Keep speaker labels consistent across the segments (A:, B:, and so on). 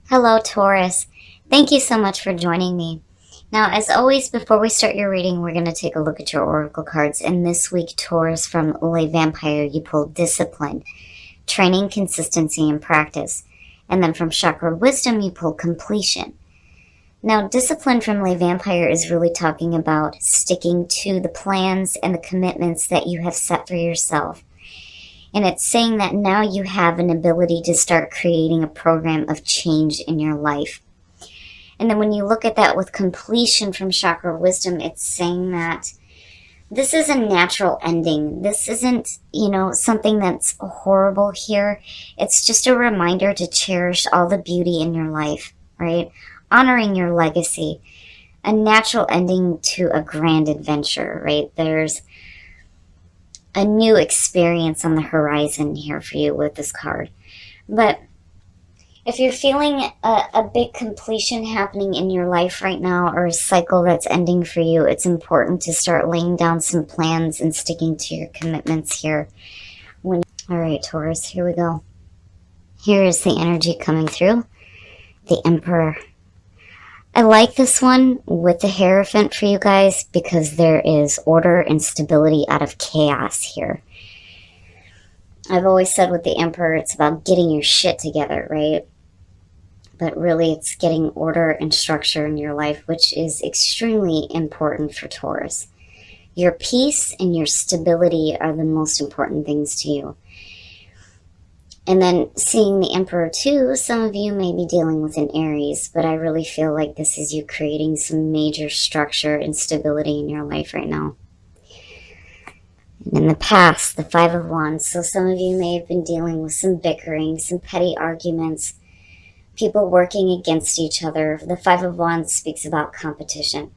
A: Hello, Taurus. Thank you so much for joining me. Now, as always, before we start your reading, we're going to take a look at your oracle cards. And this week, Taurus, from Le Vampire, you pulled Discipline, Training, Consistency, and Practice. And then from Chakra Wisdom, you pulled Completion. Now, Discipline from Le Vampire is really talking about sticking to the plans and the commitments that you have set for yourself. And it's saying that now you have an ability to start creating a program of change in your life. And then when you look at that with Completion from Chakra Wisdom, it's saying that this is a natural ending. This isn't, something that's horrible here. It's just a reminder to cherish all the beauty in your life, right? Honoring your legacy. A natural ending to a grand adventure, right? There's a new experience on the horizon here for you with this card. But if you're feeling a big completion happening in your life right now, or a cycle that's ending for you, it's important to start laying down some plans and sticking to your commitments here. All right, Taurus, here we go. Here is the energy coming through. The Emperor. I like this one with the Hierophant for you guys because there is order and stability out of chaos here. I've always said with the Emperor, it's about getting your shit together, right? But really, it's getting order and structure in your life, which is extremely important for Taurus. Your peace and your stability are the most important things to you. And then seeing the Emperor too, some of you may be dealing with an Aries, but I really feel like this is you creating some major structure and stability in your life right now. And in the past, the Five of Wands, so some of you may have been dealing with some bickering, some petty arguments, people working against each other. The Five of Wands speaks about competition.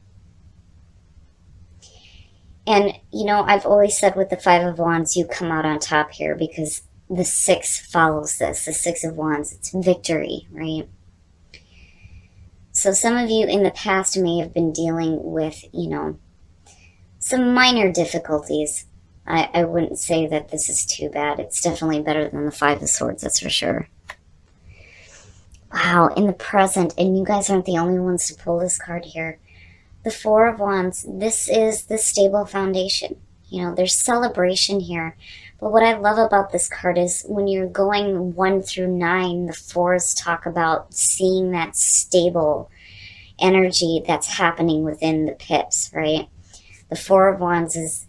A: And, I've always said with the Five of Wands, you come out on top here because the Six follows this. The Six of Wands, it's victory, right? So some of you in the past may have been dealing with, some minor difficulties. I wouldn't say that this is too bad. It's definitely better than the Five of Swords, that's for sure. Wow, in the present, and you guys aren't the only ones to pull this card here. The Four of Wands, this is the stable foundation. There's celebration here. But what I love about this card is when you're going 1 through 9, the fours talk about seeing that stable energy that's happening within the pips, right? The Four of Wands is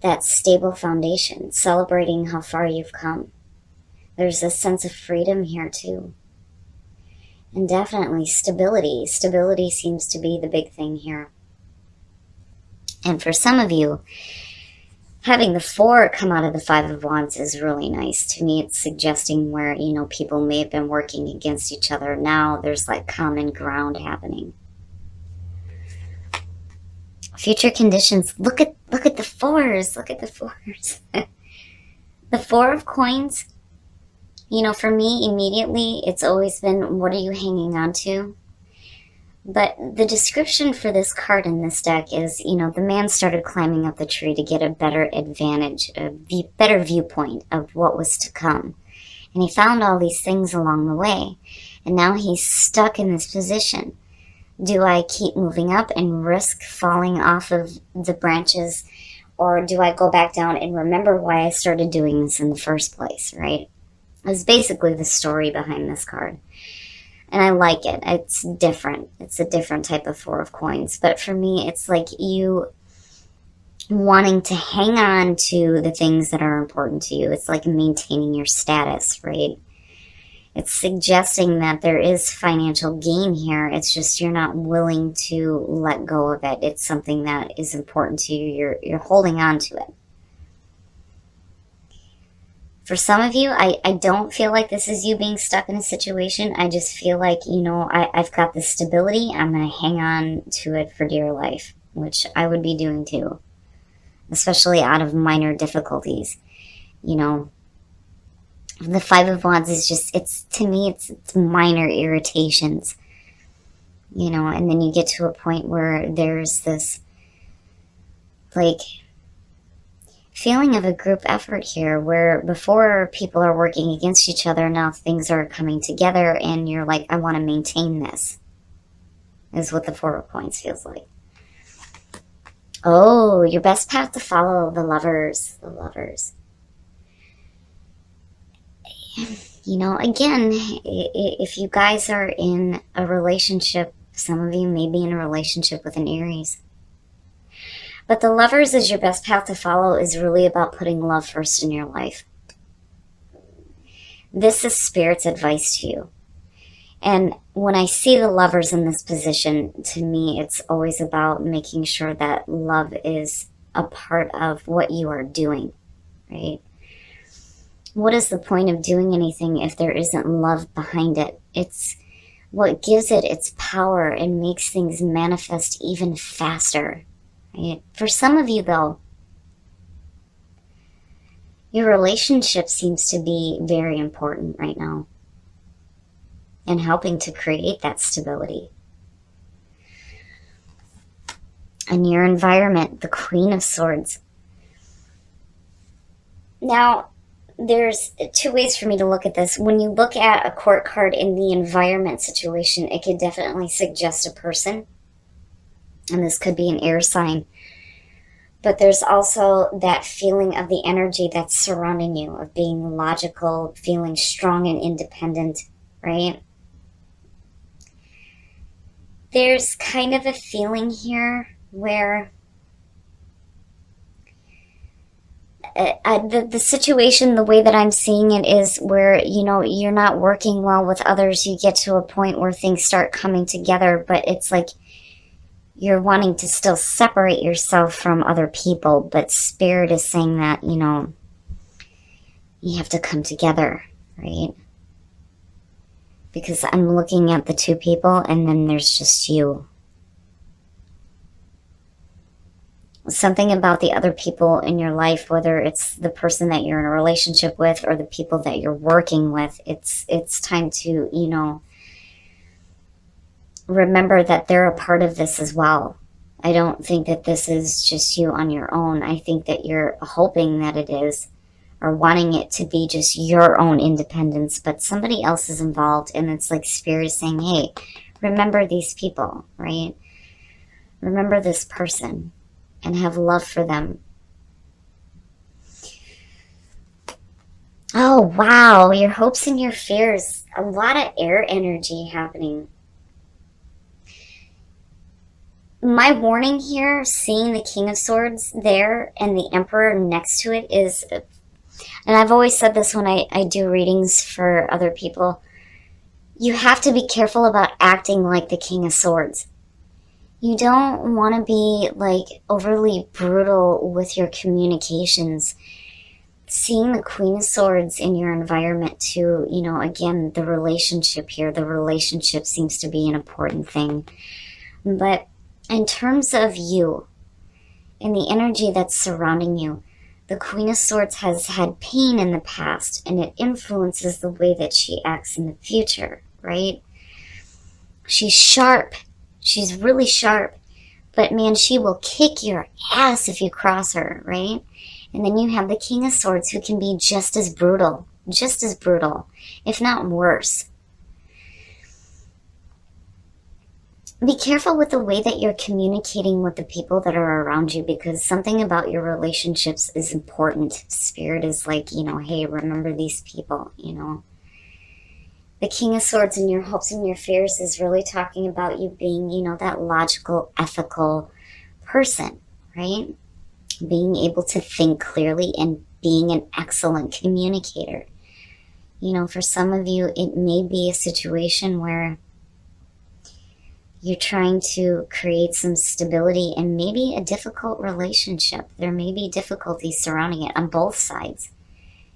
A: that stable foundation, celebrating how far you've come. There's a sense of freedom here too. And definitely stability. Stability seems to be the big thing here. And for some of you, having the Four come out of the Five of Wands is really nice. To me, it's suggesting where, people may have been working against each other. Now there's like common ground happening. Future conditions. Look at the fours. Look at the fours. The Four of Coins. For me, immediately, it's always been, what are you hanging on to? But the description for this card in this deck is, the man started climbing up the tree to get a better advantage, a better viewpoint of what was to come. And he found all these things along the way. And now he's stuck in this position. Do I keep moving up and risk falling off of the branches? Or do I go back down and remember why I started doing this in the first place, right? It's basically the story behind this card. And I like it. It's different. It's a different type of Four of Coins. But for me, it's like you wanting to hang on to the things that are important to you. It's like maintaining your status, right? It's suggesting that there is financial gain here. It's just you're not willing to let go of it. It's something that is important to you. You're holding on to it. For some of you, I don't feel like this is you being stuck in a situation. I just feel like, I've got the stability. I'm going to hang on to it for dear life, which I would be doing too, especially out of minor difficulties. The Five of Wands is just, to me, it's minor irritations, and then you get to a point where there's this, like, feeling of a group effort here, where before people are working against each other, now things are coming together and you're like, I want to maintain this, is what the Four of Coins feels like. Oh, your best path to follow, the Lovers. The Lovers. You know, again, if you guys are in a relationship, some of you may be in a relationship with an Aries. But the Lovers is your best path to follow, is really about putting love first in your life. This is Spirit's advice to you. And when I see the Lovers in this position, to me, it's always about making sure that love is a part of what you are doing, right? What is the point of doing anything if there isn't love behind it? It's what gives it its power and makes things manifest even faster, right? For some of you, though, your relationship seems to be very important right now, and helping to create that stability. And your environment, the Queen of Swords. Now, there's two ways for me to look at this. When you look at a court card in the environment situation, it could definitely suggest a person. And this could be an air sign. But there's also that feeling of the energy that's surrounding you, of being logical, feeling strong and independent, right? There's kind of a feeling here where the situation, the way that I'm seeing it, is where, you know, you're not working well with others. You get to a point where things start coming together, but it's like you're wanting to still separate yourself from other people. But Spirit is saying that, you know, you have to come together, right? Because I'm looking at the two people, and then there's just you. Something about the other people in your life, whether it's the person that you're in a relationship with or the people that you're working with, it's time to, you know, remember that they're a part of this as well. I don't think that this is just you on your own. I think that you're hoping that it is, or wanting it to be just your own independence, but somebody else is involved, and it's like Spirit is saying, hey, remember these people, right? Remember this person and have love for them. Oh, wow, your hopes and your fears. A lot of air energy happening. My warning here, seeing the King of Swords there and the Emperor next to it, is, and I've always said this when I do readings for other people, you have to be careful about acting like the King of Swords. You don't want to be like overly brutal with your communications. Seeing the Queen of Swords in your environment too, you know, again, the relationship here, the relationship seems to be an important thing. But in terms of you and the energy that's surrounding you, the Queen of Swords has had pain in the past, and it influences the way that she acts in the future, right? She's sharp. She's really sharp. But man, she will kick your ass if you cross her, right? And then you have the King of Swords, who can be just as brutal, if not worse. Be careful with the way that you're communicating with the people that are around you, because something about your relationships is important. Spirit is like, you know, hey, remember these people, you know. The King of Swords and your hopes and your fears is really talking about you being, you know, that logical, ethical person, right? Being able to think clearly and being an excellent communicator. You know, for some of you, it may be a situation where you're trying to create some stability and maybe a difficult relationship. There may be difficulties surrounding it on both sides.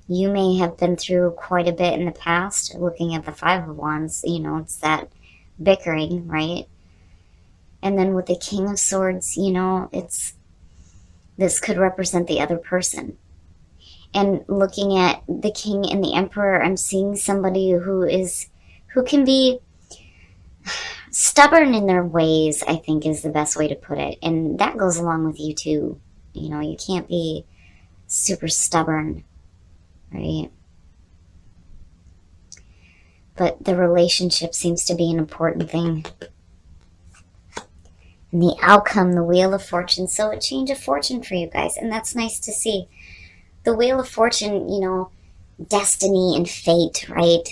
A: You may have been through quite a bit in the past. Looking at the Five of Wands, you know, it's that bickering, right? And then with the King of Swords, you know, this could represent the other person. And looking at the King and the Emperor, I'm seeing somebody who can be stubborn in their ways, I think is the best way to put it. And that goes along with you too. You know, you can't be super stubborn, right? But the relationship seems to be an important thing. And the outcome, the Wheel of Fortune. So a change of fortune for you guys. And that's nice to see. The Wheel of Fortune, you know, destiny and fate, right?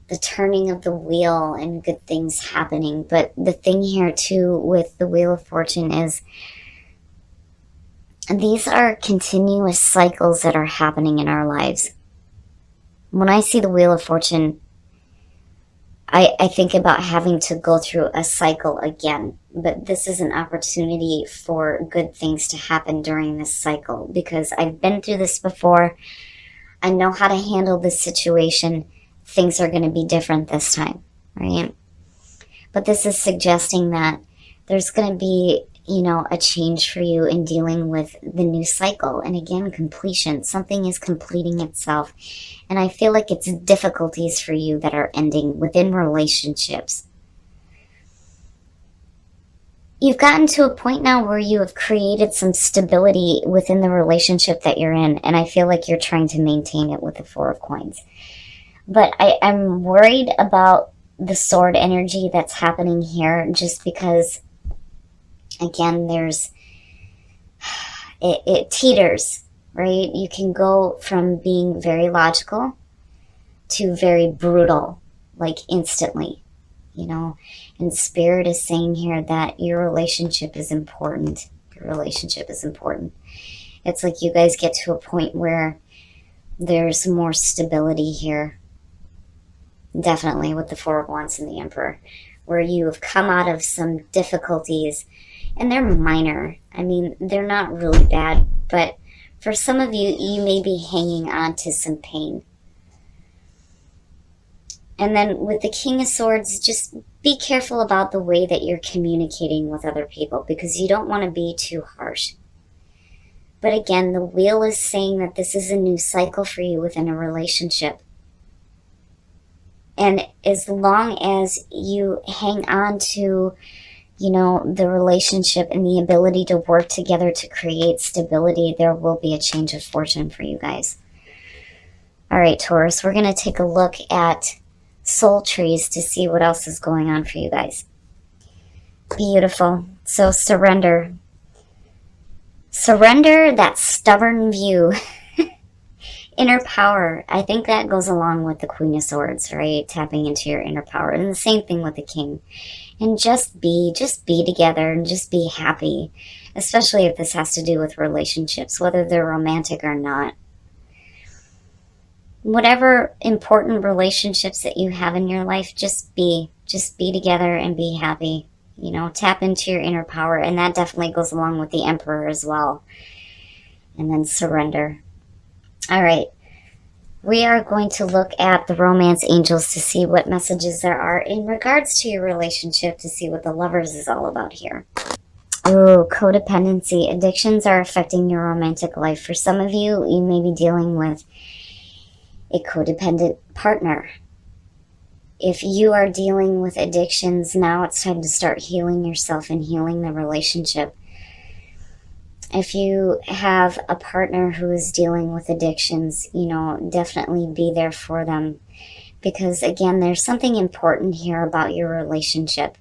A: The turning of the wheel and good things happening. But the thing here too with the Wheel of Fortune is these are continuous cycles that are happening in our lives. When I see the Wheel of Fortune, I think about having to go through a cycle again. But this is an opportunity for good things to happen during this cycle, because I've been through this before. I know how to handle this situation. Things are going to be different this time, right? But this is suggesting that there's going to be, you know, a change for you in dealing with the new cycle. And again, completion. Something is completing itself. And I feel like it's difficulties for you that are ending within relationships. You've gotten to a point now where you have created some stability within the relationship that you're in. And I feel like you're trying to maintain it with the Four of Coins. But I'm worried about the sword energy that's happening here, just because, again, there's, it teeters, right? You can go from being very logical to very brutal, like instantly, you know. And Spirit is saying here that your relationship is important. Your relationship is important. It's like you guys get to a point where there's more stability here. Definitely with the Four of Wands and the Emperor, where you have come out of some difficulties, and they're minor. I mean, they're not really bad, but for some of you, you may be hanging on to some pain. And then with the King of Swords, just be careful about the way that you're communicating with other people, because you don't want to be too harsh. But again, the Wheel is saying that this is a new cycle for you within a relationship. And as long as you hang on to, you know, the relationship and the ability to work together to create stability, there will be a change of fortune for you guys. All right, Taurus, we're going to take a look at soul trees to see what else is going on for you guys. Beautiful. So surrender. Surrender that stubborn view. Inner power. I think that goes along with the Queen of Swords, right? Tapping into your inner power. And the same thing with the King. And just be together and just be happy. Especially if this has to do with relationships, whether they're romantic or not. Whatever important relationships that you have in your life, just be together and be happy. You know, tap into your inner power. And that definitely goes along with the Emperor as well. And then surrender. All right, we are going to look at the romance angels to see what messages there are in regards to your relationship, to see what the Lovers is all about here. Oh, codependency. Addictions are affecting your romantic life. For some of you, you may be dealing with a codependent partner. If you are dealing with addictions, now it's time to start healing yourself and healing the relationship. If you have a partner who is dealing with addictions, you know, definitely be there for them. Because again, there's something important here about your relationship.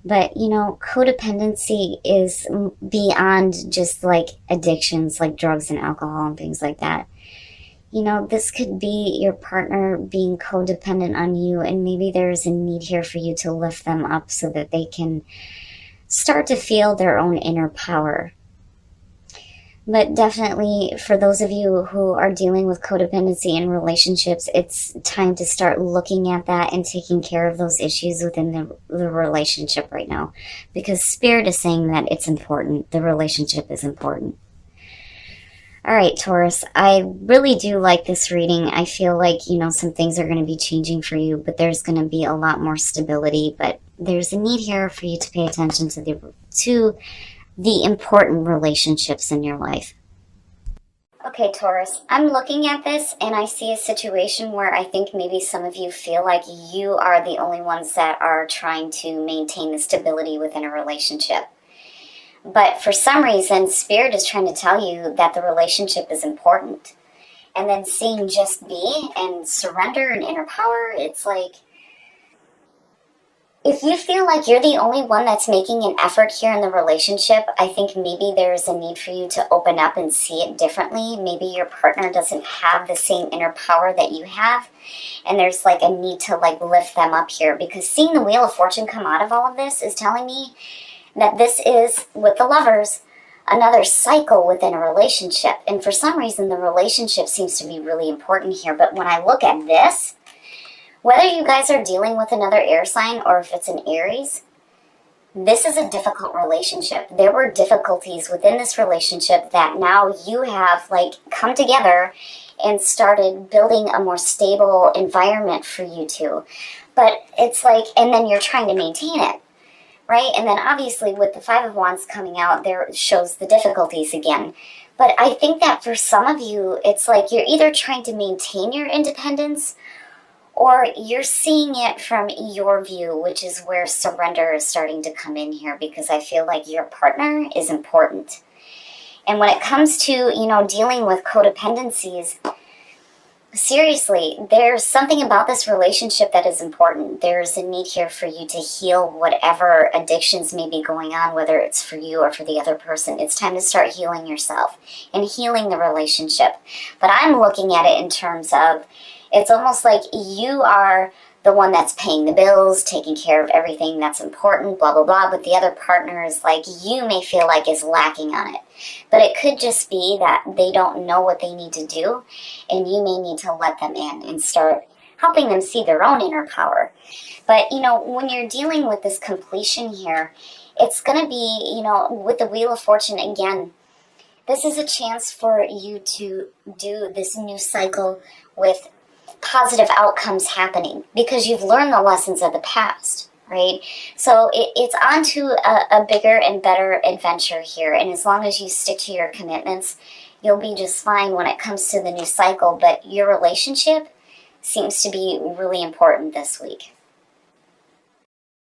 A: But, you know, codependency is beyond just like addictions, like drugs and alcohol and things like that. You know, this could be your partner being codependent on you, and maybe there's a need here for you to lift them up so that they can start to feel their own inner power. But definitely for those of you who are dealing with codependency in relationships, it's time to start looking at that and taking care of those issues within the relationship right now. Because Spirit is saying that it's important. The relationship is important. All right, Taurus, I really do like this reading. I feel like, you know, some things are going to be changing for you, but there's going to be a lot more stability. But there's a need here for you to pay attention to the important relationships in your life. Okay, Taurus, I'm looking at this and I see a situation where I think maybe some of you feel like you are the only ones that are trying to maintain the stability within a relationship. But for some reason, Spirit is trying to tell you that the relationship is important. And then seeing just be and surrender and inner power, it's like, if you feel like you're the only one that's making an effort here in the relationship, I think maybe there's a need for you to open up and see it differently. Maybe your partner doesn't have the same inner power that you have, and there's like a need to like lift them up here, because seeing the Wheel of Fortune come out of all of this is telling me that this is, with the Lovers, another cycle within a relationship. And for some reason, the relationship seems to be really important here. But when I look at this, whether you guys are dealing with another air sign or if it's an Aries, this is a difficult relationship. There were difficulties within this relationship that now you have like come together and started building a more stable environment for you two. But it's like, and then you're trying to maintain it, right? And then obviously with the Five of Wands coming out, there shows the difficulties again. But I think that for some of you, it's like you're either trying to maintain your independence, or you're seeing it from your view, which is where surrender is starting to come in here, because I feel like your partner is important. And when it comes to, you know, dealing with codependencies, seriously, there's something about this relationship that is important. There's a need here for you to heal whatever addictions may be going on, whether it's for you or for the other person. It's time to start healing yourself and healing the relationship. But I'm looking at it in terms of, it's almost like you are the one that's paying the bills, taking care of everything that's important, blah, blah, blah. But the other partner is like, you may feel like is lacking on it. But it could just be that they don't know what they need to do, and you may need to let them in and start helping them see their own inner power. But, you know, when you're dealing with this completion here, it's going to be, you know, with the Wheel of Fortune again, this is a chance for you to do this new cycle with positive outcomes happening, because you've learned the lessons of the past, right? So it's on to a bigger and better adventure here. And as long as you stick to your commitments, you'll be just fine when it comes to the new cycle. But your relationship seems to be really important this week.